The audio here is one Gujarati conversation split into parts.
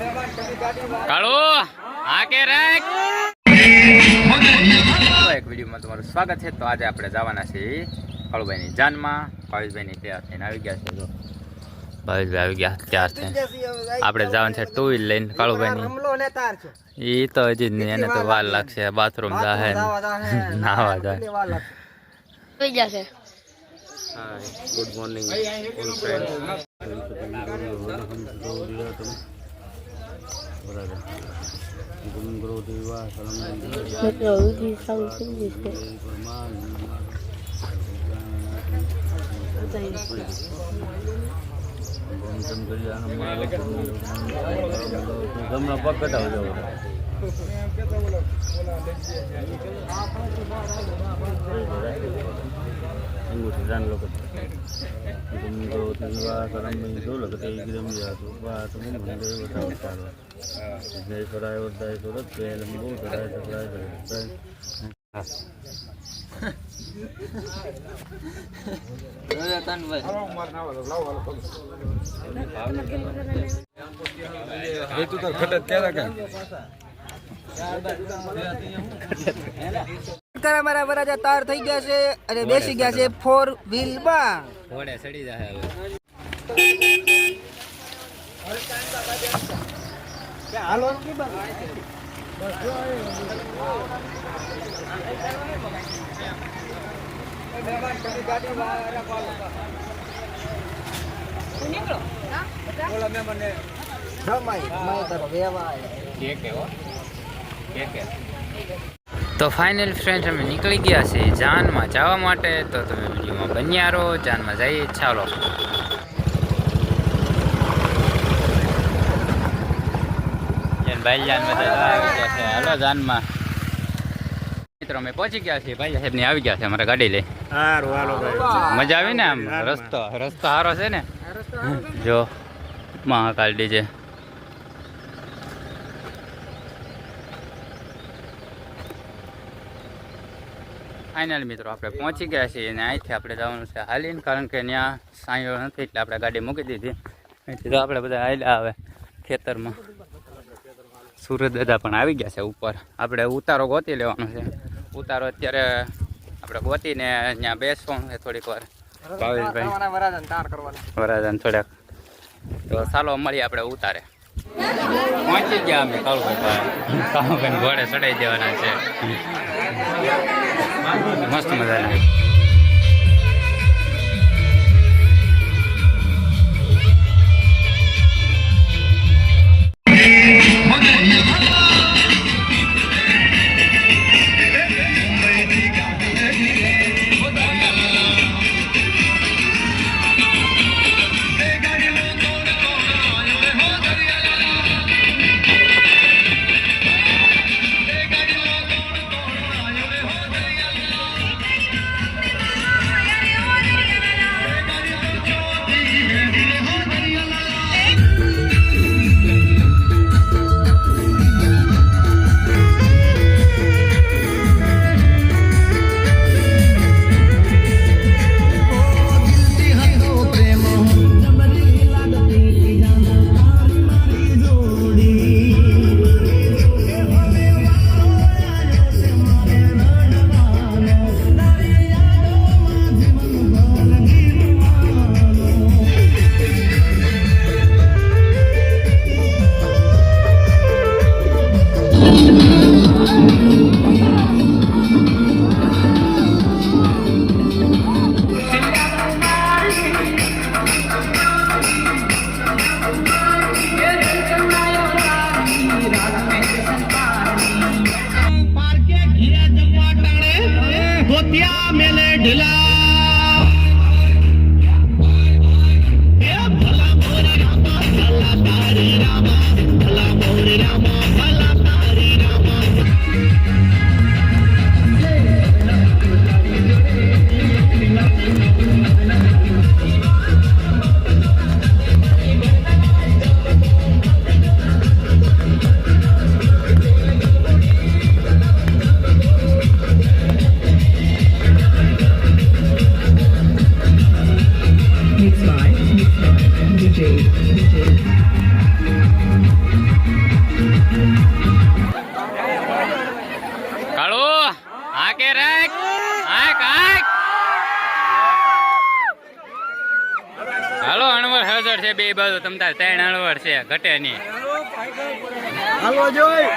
કાળો હા કે રાખ એક વિડીયોમાં તમારું સ્વાગત છે. તો આજે આપણે જવાના છીએ કાળુભાઈની જાનમાં. ભાવેશભાઈની તૈયાર થઈને આવી ગયા છે. જો ભાવેશભાઈ આવી ગયા તૈયાર થઈને આપણે જવાનું છે ટુ વ્હીલ લઈને કાળુભાઈની. એ તો હજી એને તો વાર લાગશે, બાથરૂમ જાહે નાવા જાય. Good morning all friend. अंगूठी जान लो બરાબર તાર થઈ ગયા છે અને બેસી ગયા છે 4 વ્હીલ માં. ઘોડે ચડી જાય હવે. તો ફાઇનલ ફ્રેન્ડ અમે નીકળી ગયા છીએ જાનમાં જવા માટે. તો તમે વિડીયોમાં બન્યા રહો. જાનમાં જઈએ ચાલો. ભાઈ જાનમાં આવી ગયા છે. હાલો જાનમાં મિત્રો અમે પહોંચી ગયા છીએ. ભાઈ સાહેબ ની આવી ગયા છે અમારા ગાડી લઈ. મજા આવી ને? આમ રસ્તો સારો છે ને. જો મહાકાલ ડીજે. ફાઇનલ મિત્રો આપણે પહોંચી ગયા છીએ અને અહીંથી આપણે જવાનું છે હાલીને, કારણ કે ત્યાં સાંયો નથી એટલે આપણે ગાડી મૂકી દીધી. અહીંથી તો આપણે બધા હાલ્યા આવે ખેતરમાં. સુરત દાદા પણ આવી ગયા છે ઉપર. આપણે ઉતારો ગોતી લેવાનો છે. ઉતારો અત્યારે આપણે ગોતીને ત્યાં બેસવાનું છે થોડીક વાર. ભાવેશભાઈ વરાજાન થોડાક. તો ચાલો મળીએ આપણે ઉતારે. પહોંચી ગયા અમે કાળુભાઈ ઘોડે ચડાવી દેવાના છે. મસ્ત મજાની. DJ. આકે રાખ આક આક હાલો અણવર હાજર છે બે બાજુ તમ તાર 3 અણવર છે ઘટે નહીં હાલો જોઈ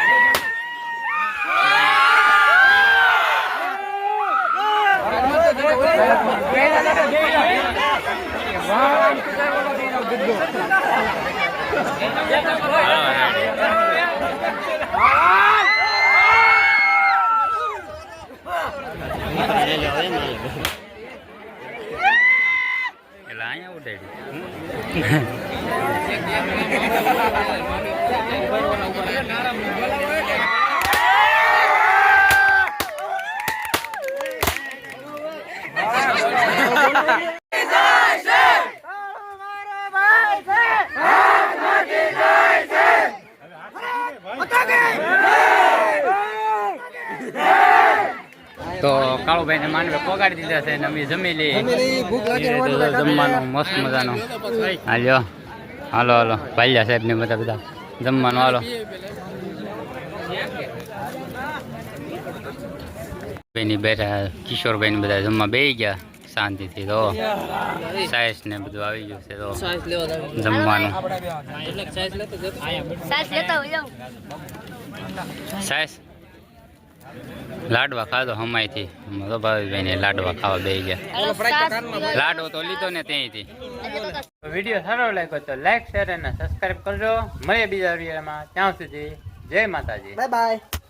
એટલે અહીંયા ઉડાડી તો કાળુભાઈ ને માનવે પોગાડી દીધા છે ને અમે જમી લઈએ જમવાનું મસ્ત મજાનું હાલ્યો હાલો હાલો ભાલિયા સાહેબ ને બધા જમવાનું હાલો ભાઈ બેઠા કિશોરભાઈ ને બધા જમવા બેસી ગયા શાંતિથી તો સાયસ ને બધું આવી ગયું છે તો જમવાનું સાયસ લાડવા ખાધો હમાયથી તો ભાવિભાઈ ને લાડવા ખાવા બેસી ગયા લાડવો તો લીધો ને ત્યાંથી વિડીયો સારો લાગ્યો તો લાઈક શેર અને સબસ્ક્રાઈબ કરજો મળીએ બીજા વિડીયોમાં ત્યાં સુધી જય માતાજી બાય બાય